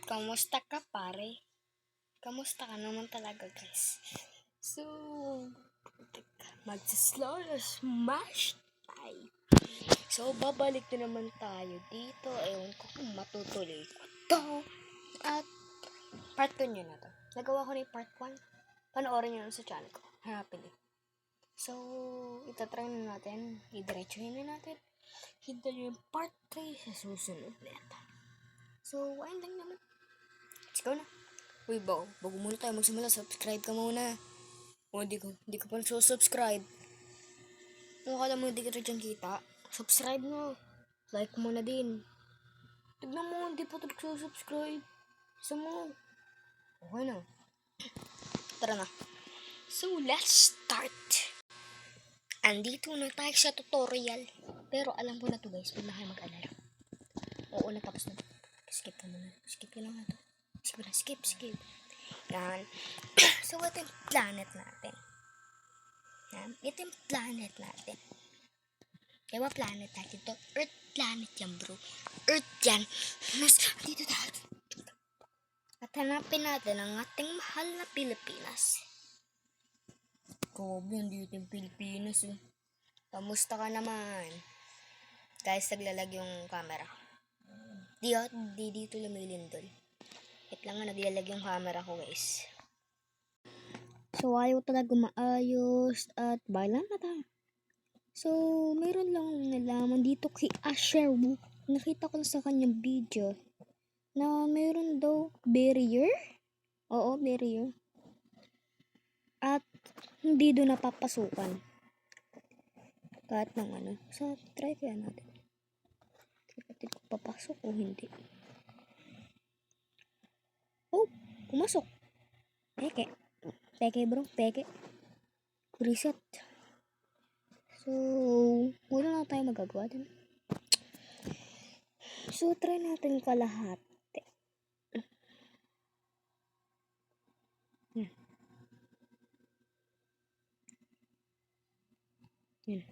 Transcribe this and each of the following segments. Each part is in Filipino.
Kamusta ka, pare? Kamusta ka naman talaga, guys? So, magsa-slow smash tayo. So, babalik na naman tayo dito. Ewan ko kung matutuloy ko to. At, part 2 nyo na to. Nagawa ko na yung part 1. Panoorin nyo sa channel ko. Hanapin nyo. So, itatry na natin. Idiretsuhin na natin. Hintay nyo yung part 3 sa susunod na ito. So, ayun lang naman. Let's go na. Uy, bago muna tayo magsimula, subscribe ka muna. O, hindi ko pa subscribe. Kung akala mo hindi ka rin dyan kita, subscribe mo. Like mo na din. Tignan mo, hindi pa ito subscribe. Isa mo. Okay na. Tara na. So, let's start. Andito na tayo sa tutorial. Pero alam ko na to, guys. Huwag na kayo mag-alala. Oo, natapos na. Skip ka muna. Skip ka lang na to. Skip. Yan. So, ito yung planet natin. Yan. Ito yung planet natin. Diba planet natin to? Earth planet yan, bro. Earth yan. Mas dito tayo. At hanapin natin ang ating mahal na Pilipinas. Kobe, dito yung Pilipinas eh. Kamusta ka naman? Guys, naglalag yung camera. Di dito lumilindol. Wait lang nga, naglalag yung camera ko, guys. So, ayaw talaga maayos at bailan na tayo. So, mayroon lang nalaman dito kay Asher Wu. Nakita ko sa kanyang video na mayroon daw barrier. Oo, barrier. At hindi doon napapasukan. Kahit ng ano. So, try kaya natin. Kapatid ko papasok o hindi. Oh, pumasok. Peke bro, peke. Reset. So, wala na tayo magagawa din. So, try natin kalahati. Yan.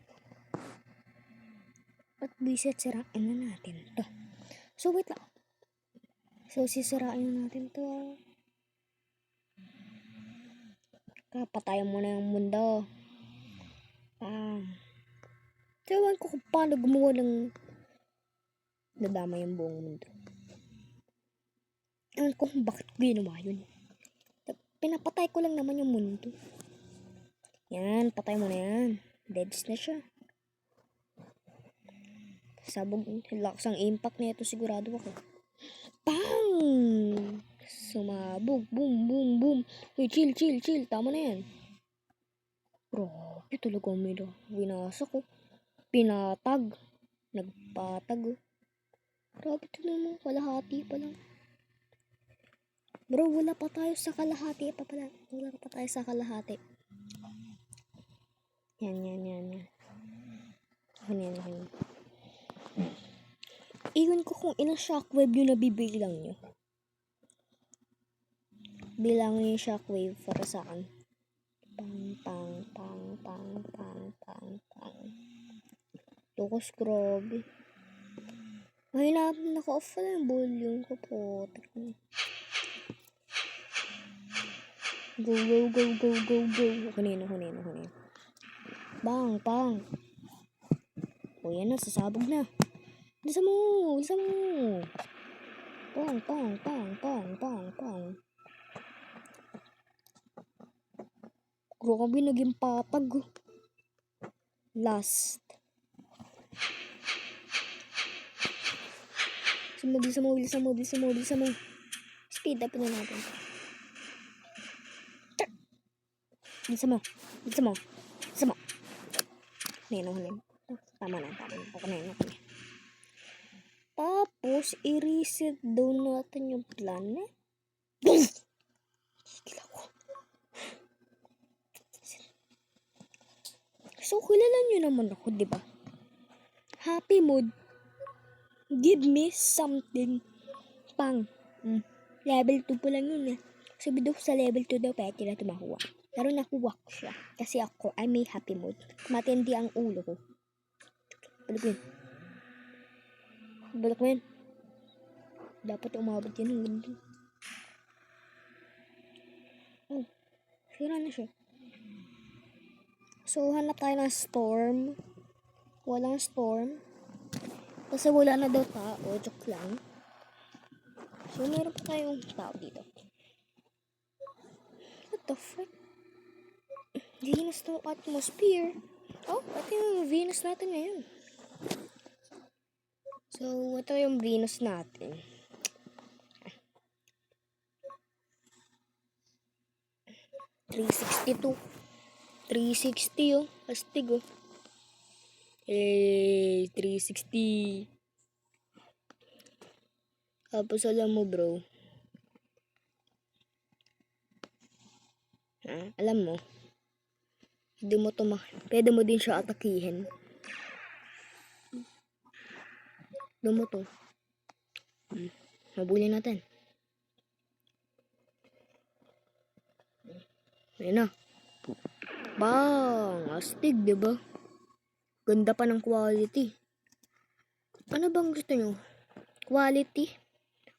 At bisit sirain na natin to. So, wait lang. So, sisirain na natin to. Patayin mo na yung mundo. Ewan ko kung paano gumawa ng nadama yung buong mundo. Ewan ko kung bakit ginawa yun. Pinapatay ko lang naman yung mundo. Yan, patay mo na yan. Deads na siya. Sabog, lakas ang impact na ito, sigurado ako. Bang! Sumabog. Boom. Uy, chill. Tama na yan. Grabe talaga may binasa ko. Pinatag. Nagpatag. Grabe ito naman. Kalahati pa lang. Bro, wala pa tayo sa kalahati. Yan. Yan. Iwan ko kung ilang shockwave yung nabibilang nyo. Bilang yung shockwave para sa akin. Pang. Lukas, grabe. Ay, naka-off na yung volume ko po. Go. Kanino. Bang. O, yan na, sasabog na. Bilisan mo. Pang. Grabe, naging patag. Last. Bilisan mo. Speed up na natin. Bilisan mo. Hunin. Tama na. Okay. Tapos, i-reset daw natin yung planet. Gila ko. So, kilala nyo naman ako, di ba? Happy mood. Give me something. Pang. Level 2 pa lang yun eh. Sabi daw sa level 2 daw pwede na tumakuha. Pero nakuha ko siya. Kasi ako ay may happy mood. Matindi ang ulo ko. Balik mo yun. Dapat umabot yan hanggang dun. Oh, sira na siya. So, hanap tayo ng storm. Walang storm. Kasi wala na daw tao. Joke lang. So, meron pa tayong tao dito. What the frick? Venus to atmosphere. Oh, ito yung Venus natin ngayon. So, ito yung Venus natin. 360 oh. Astig oh. 360. Tapos alam mo bro. Alam mo. Pwede mo din siya atakihin. Alam mo to. Habulin natin. Ayun na. Bang! Astig, diba? Ganda pa ng quality. Ano bang gusto nyo? Quality?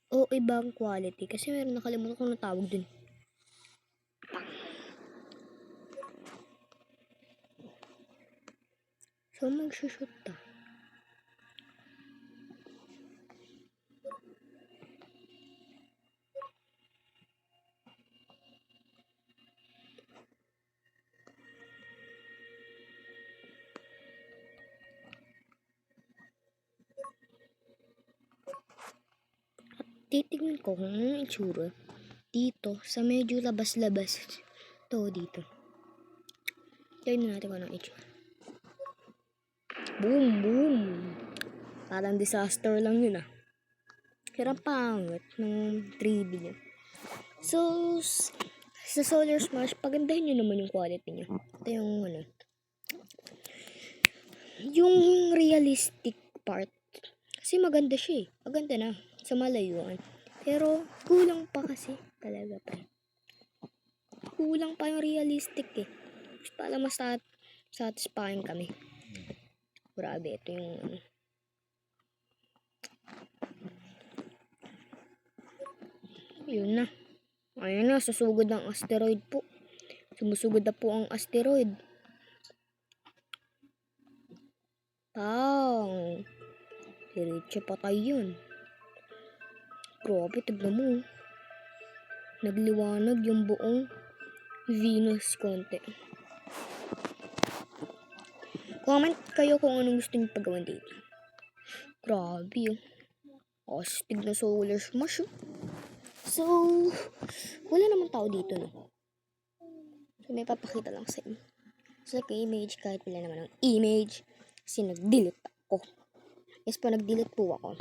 O ibang quality? Kasi meron nakalimutan kung ano tawag dun. So, magsushoot ta. Titignan ko kung anong itsura dito sa medyo labas-labas. Ito dito. Tignan natin kung anong itsura. Boom! Boom! Parang disaster lang yun ah. Pero pangit ng 3D niya. So, sa Solar Smash, pagandahin nyo naman yung quality niya. Ito yung ano. Yung realistic part. Kasi maganda siya eh. Maganda na. Sa malayuan. Pero, kulang pa kasi. Talaga pa. Kulang pa yung realistic eh. Para mas satisfying kami. Grabe, ito yung ano. Yun na. Ayun na, susugod ng asteroid po. Sumusugod na po ang asteroid. Pang! Diretso patay yun. Grabe, tignan mo. Nagliwanag yung buong Venus konti. Comment kayo kung anong gusto niyo pagawin dito. Grabe yun. Astig na Solar Smash. So, wala naman tao dito, no? So, may papakita lang sa inyo. So, image, kahit wala naman ang image, kasi nag-delete ako. Yes po, nag-delete po ako.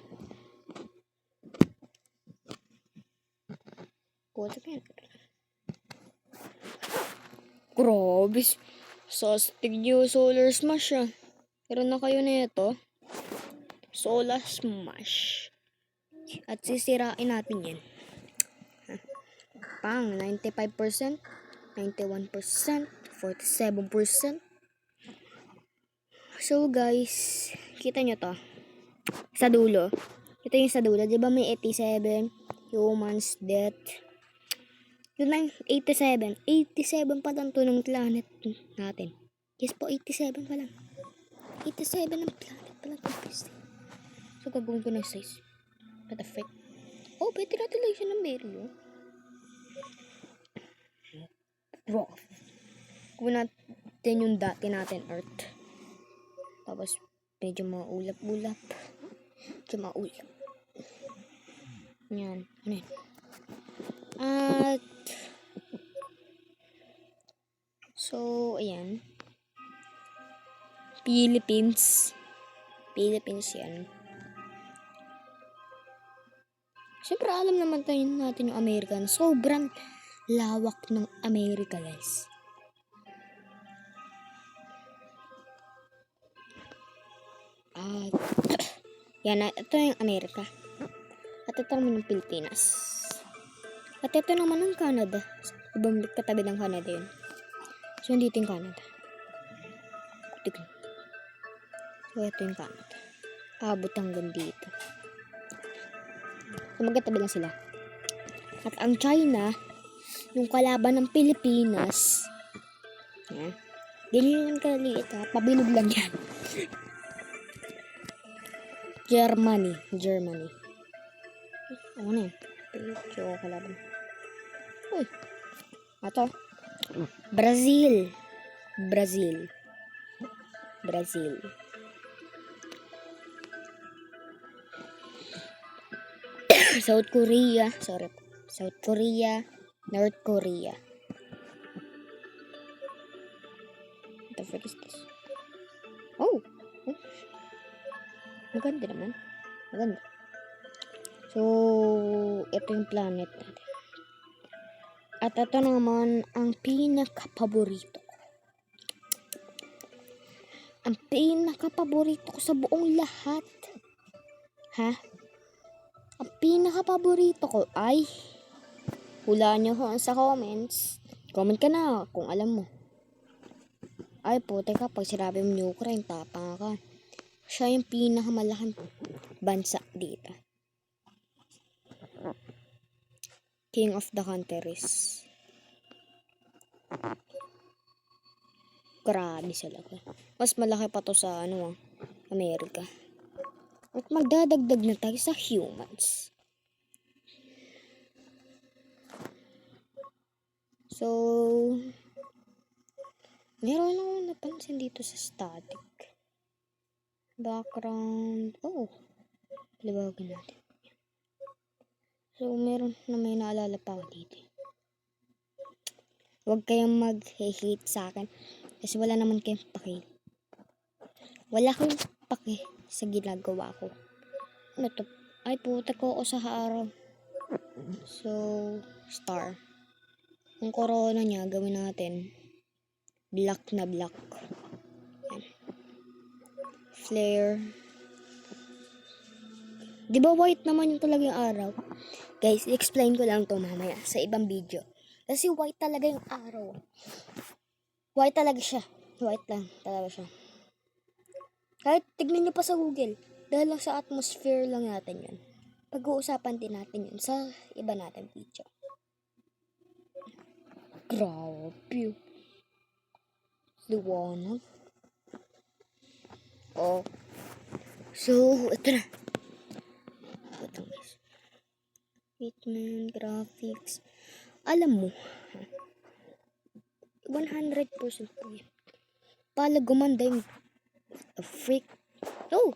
Grabe. Sastig niyo Solar Smash ah. Pero na kayo na ito. Solar Smash. At sisirain natin yan. Pang 95%, 91%, 47%. So guys, kita nyo to. Sa dulo. Ito yung sa dulo. Diba may 87 humans death. Yun lang, 87. 87 pa lang to ng planet natin. Yes po, 87 pa lang. 87 ng planet pa lang. So, gagawin ko ng size. What the frick? Oh, pwede natin lang siya ng berry. Bro. Kung natin yung dati natin Earth. Tapos, medyo maulap-ulap. Medyo maulap. Yan. Ano yan? At, so, ayan. Philippines yan. Siyempre, alam naman tayo natin yung American. Sobrang lawak ng Amerika, guys. Yan, ito yung Amerika. At ito naman yung Pilipinas. At ito naman ang Canada. Ibang katabi ng Canada yun. So, dito yung Canada. So, ito yung Canada. Abot hanggang dito. So, magkatabi lang sila. At ang China, yung kalaban ng Pilipinas, ganyan lang kaliit ha, pabilog lang yan. Germany. Ano na yun? Pilipinas, kalaban. Uy, ato. Brazil. South Korea. North Korea. What the frick is this? Oh. Maganda naman. So, ito yung planet natin. At ito naman ang pinaka-paborito ko. Ang pinaka-paborito ko sa buong lahat. Ha? Ang pinaka-paborito ko ay, hulaan nyo ho sa comments. Comment ka na kung alam mo. Ay po, teka, pag sinabi mo Ukraine, tapang ka. Siya yung pinakamalaking bansa dito. King of the countries. Grabe sila. Mas malaki pa to sa Amerika. At magdadagdag na tayo sa humans. So, meron akong napansin dito sa static. Background. Oh, liwagan natin. So, meron na may naalala pa ako dito. Huwag kayong mag-hate sa akin. Kasi wala naman kayong paki. Wala kayong paki sa ginagawa ko. Ano to? Ay, puta ko ako sa araw. So, star. Ang corona niya, gawin natin black na black. Yan. Flare. Di ba white naman yung talaga yung araw? Guys, explain ko lang to mamaya sa ibang video. Kasi white talaga yung araw. White talaga siya. White lang talaga siya. Kahit tignan nyo pa sa Google. Dahil lang sa atmosphere lang natin yun. Pag-uusapan din natin yun sa iba natin video. Grabe. Liwanag. Oh. So, ito na. Ito guys. Treatment, graphics. Alam mo, 100% po yan. Pala gumanda yung freak. Oh!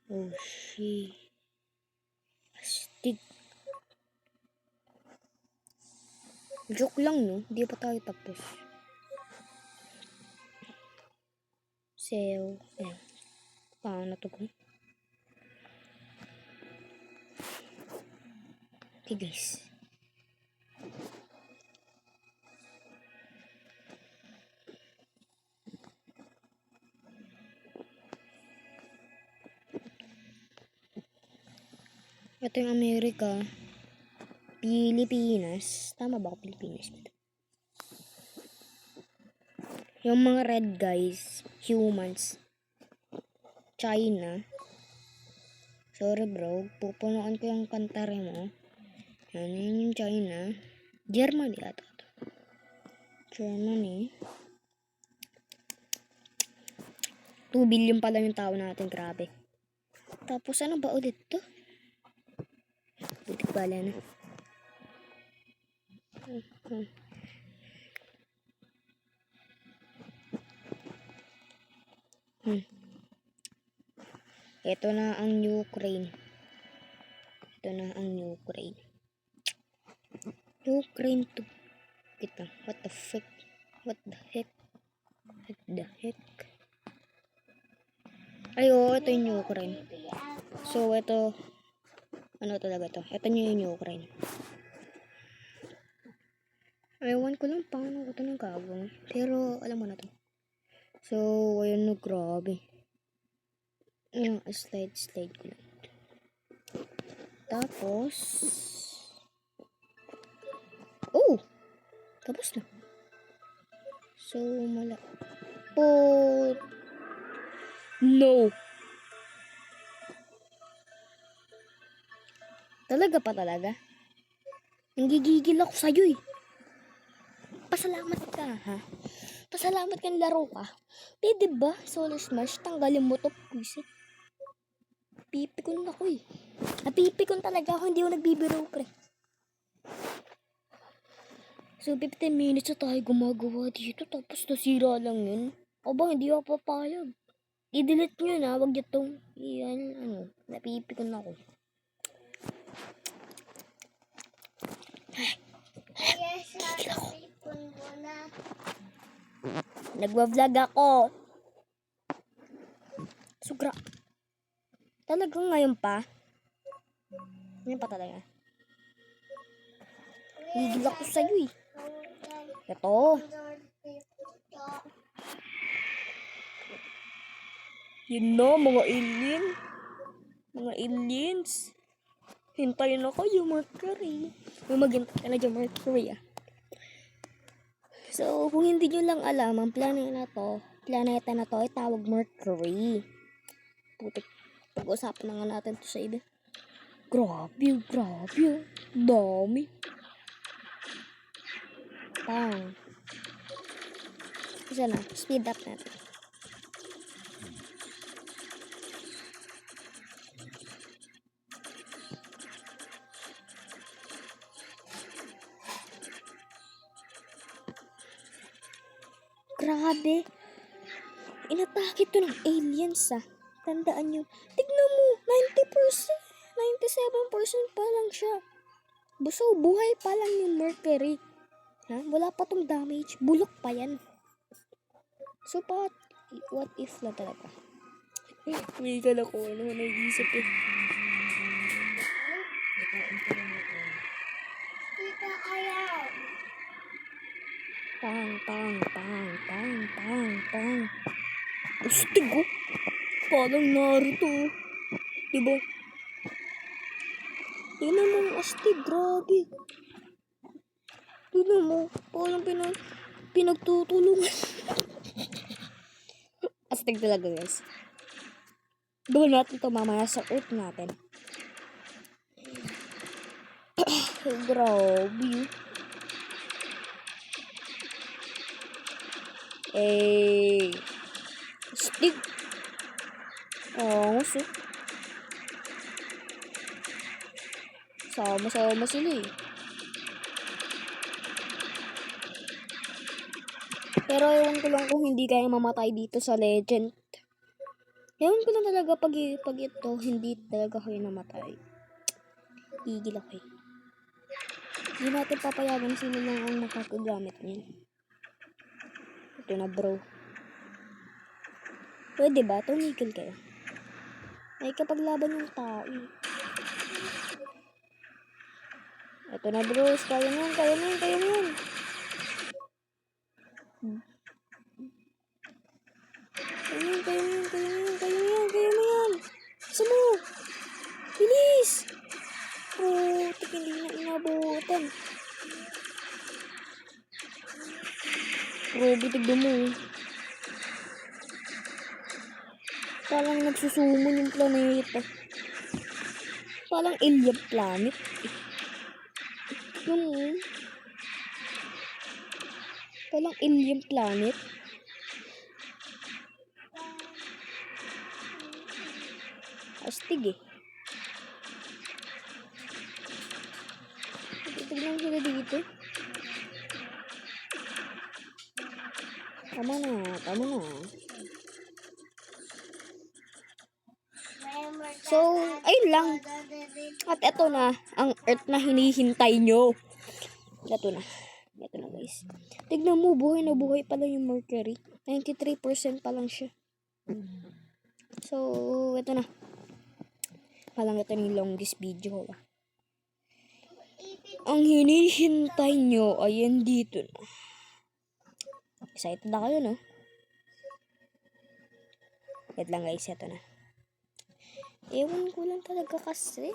Oh, shit. Astig. Joke lang, no? Di pa tayo tapos. So, ayan. Paano to ko? Okay, guys. Ito yung Amerika. Pilipinas. Tama ba ako Pilipinas? Yung mga red guys, humans. China. Sorry bro, pupunuan ko yung kantare mo. Yan yung China. Germany ata. Germany. 2 billion pala yung tao natin, grabe. Tapos ano ba ulit to? Butik pala na. Ito na ang Ukraine. Ukraine to. Kita. What the heck? Ay, ito yung Ukraine. So, ito. Ano talaga to? Ito yung Ukraine. Ewan ko lang paano ko ito ng gagawin. Pero, alam mo na to. So, ayun no, grabe. Yung slide ko lang. Tapos, oh! Tapos na. So, no! Talaga pa talaga. Nanggigigil ako sa'yo eh. Pasalamat ka ha. Pasalamat ka laro ka. Diba? Solo smash. Tanggalin mo to. Pusit. Pipikon ako eh. Napipikon talaga ako. Hindi ako nagbibiro pre. So 15 minutes na tayo gumagawa dito. Tapos nasira lang yun. Aba hindi ako papayag. I-delete nyo na. Wag nyo itong. Yan. Napipikon ako. Yes, napipon mo na. Nagwa-vlog ako. Sugra. Talagang ngayon pa? Ngayon pa talaga. Higil ako sa'yo eh. Ito. Yun na, mga alien. Mga aliens. Hintayin ako yung Mercury. May maghintay ka na yung Mercury ah. So, kung hindi nyo lang alam, ang planeta na to ay tawag Mercury. Putik. Pag-usapan na nga natin to sa iba. Grabe. Dami. Pang. Isa na. Speed up natin. Grabe. Inatake to ng aliens ah. Tandaan nyo. Tignan mo. 90%. 97% pa lang siya. So, buhay pa lang yung Mercury. Ha? Wala pa tong damage. Bulok pa yan. So, what if lang talaga? May ka na ko. Ano naisip eh. Tita, ayaw. Pang. Astig oh. Parang Naruto. Diba? Tingnan mo ang astig. Grabe. Tingnan mo. Parang pinagtutulungan. Astig talaga guys. Gawin natin ito mamaya sa earth natin. Grabe. Astig. Oh, so. Sama-sama sila eh. Pero ewan ko lang kung hindi kaya mamatay dito sa legend. Ewan ko lang talaga pag ito, hindi talaga kayo namatay. Igil ako eh. Hindi natin papayagan sino lang ang makakagamit niyan. Ito na bro. Pwede ba? Tumigil kayo. Ay kapag laban yung tao eh. Ito na bro. Kaya mo yan. Kaya mo yan. Kaya mo yan. Isa mo. Bilis. Oh, hindi na inabutan. Grabe, tignan mo. Parang nagsusumon yung planeta. Parang alien planet. Tignan mo. Parang alien planet. Astig eh. Tignan mo sila dito. Tama na. So, ayun lang. At eto na, ang earth na hinihintay nyo. Ito na guys. Tignan mo, buhay na buhay pa lang yung Mercury. 93% pa lang siya. So, ito na. Palang ito yung longest video. Ang hinihintay nyo ay dito na. Excited na kayo, no? Wait lang guys, ito na. Ewan ko lang talaga kasi.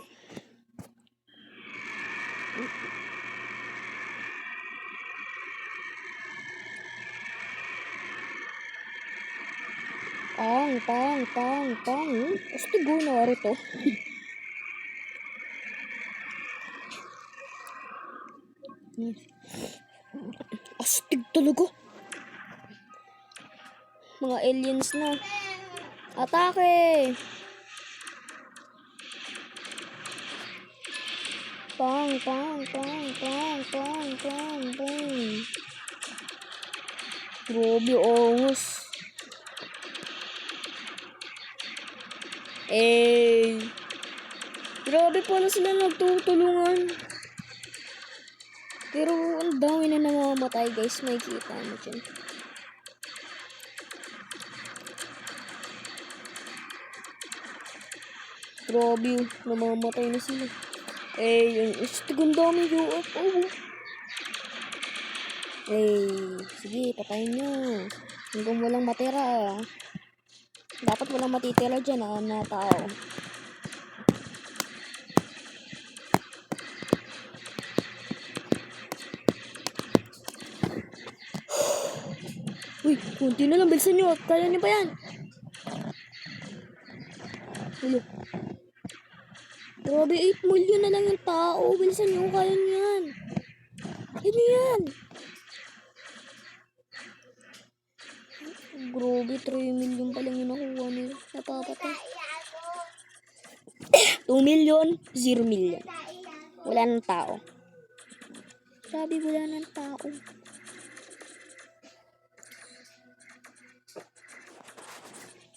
Pang. Astig oh, Naruto. Astig talaga. Mga aliens na. Atake! Pang, pang, pang, pang, pang, pang, pang. Grabe, angas. Grabe pala sila nagtutulungan. Pero ang dami na namamatay guys. May kita mo dyan. Grabe, namamatay na sila. Ang dami UFO. Sige, patayin nyo. Hanggang walang matira. Dapat walang matitira dyan na tao. Uy, kunti na lang. Bilisan nyo. Kaya nyo pa yan. Hello. Grabe, 8 million na lang yung tao. Bilisan nyo. Kaya nyo yan. Ano yan? Grabe, 3 million pa lang yung nakuha nila. Napapatay. 2 million, 0 million. Wala ng tao. Sabi, wala ng tao.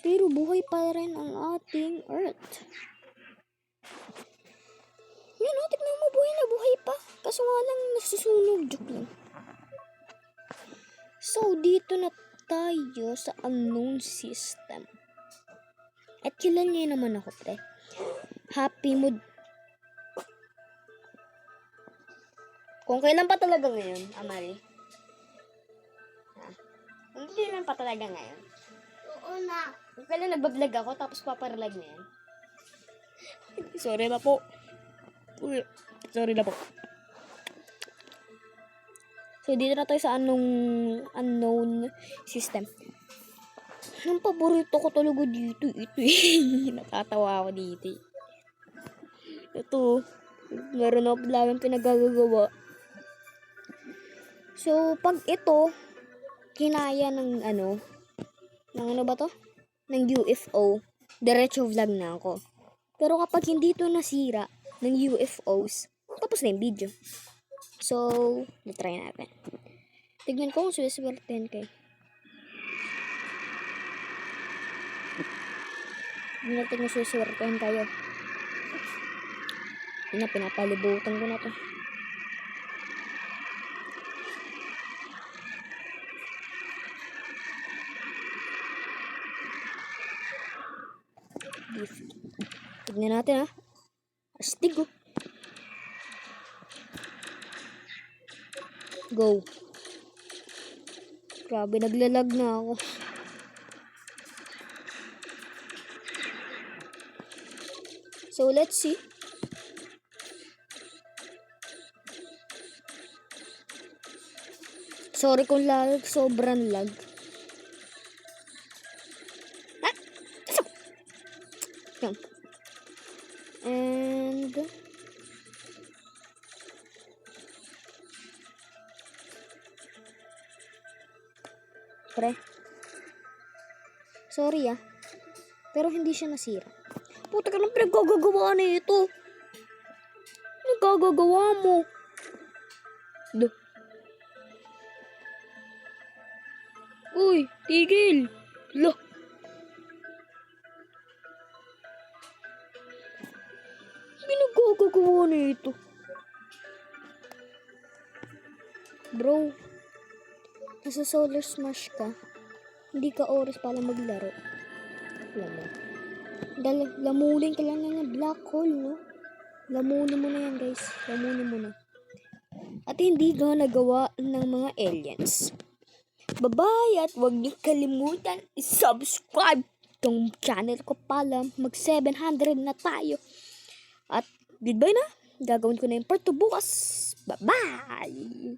Pero buhay pa rin ang ating Earth. Yan, tignan mo, buhay na buhay pa. Kaso nga lang, nasusunog. Joke lang. So, dito na tayo sa unknown system. At kailan niya naman ako, pre? Happy mood. Kung kailan pa talaga ngayon, Amari? Kung kailan pa talaga ngayon? Oo na. Kung kailan nagbablog ako, tapos paparlag na yan. Sorry na po. Uy, sorry na po. So, dito na tayo sa unknown system. Ang paborito ko talaga dito, ito eh. Natatawa ako dito eh. Ito, meron ako laging pinagagagawa. So, pag ito, kinaya ng ano ba to? Ng UFO, diretso vlog na ako. Pero kapag hindi ito nasira ng UFOs, tapos na yung video. So, na-try natin. Tignan ko kung suweswerten kayo. Tignan natin kung suweswerten kayo. Pinapalibutan ko na to. Tignan natin ha. Astig oh. Go. Grabe, naglalag na ako. So, let's see. Sorry kung lag, sobrang lag. Yan. And pre, sorry ah, pero hindi siya nasira. Puta ka ng pinagagagawa na ito. Nagagagawa mo. Duh. Uy, tigil. Loh. Pinagagagawa na ito. Bro, nasa Solar Smash ka. Hindi ka oras para maglaro. Alam mo. Lamunin ka lang ng black hole, no? Lamunin mo na yan, guys. Lamunin mo na. At hindi ka nagawa ng mga aliens. Bye-bye at huwag niyo kalimutan i-subscribe tong channel ko pala. Mag 700 na tayo. At goodbye na. Gagawin ko na yung part 2 bukas. Bye-bye!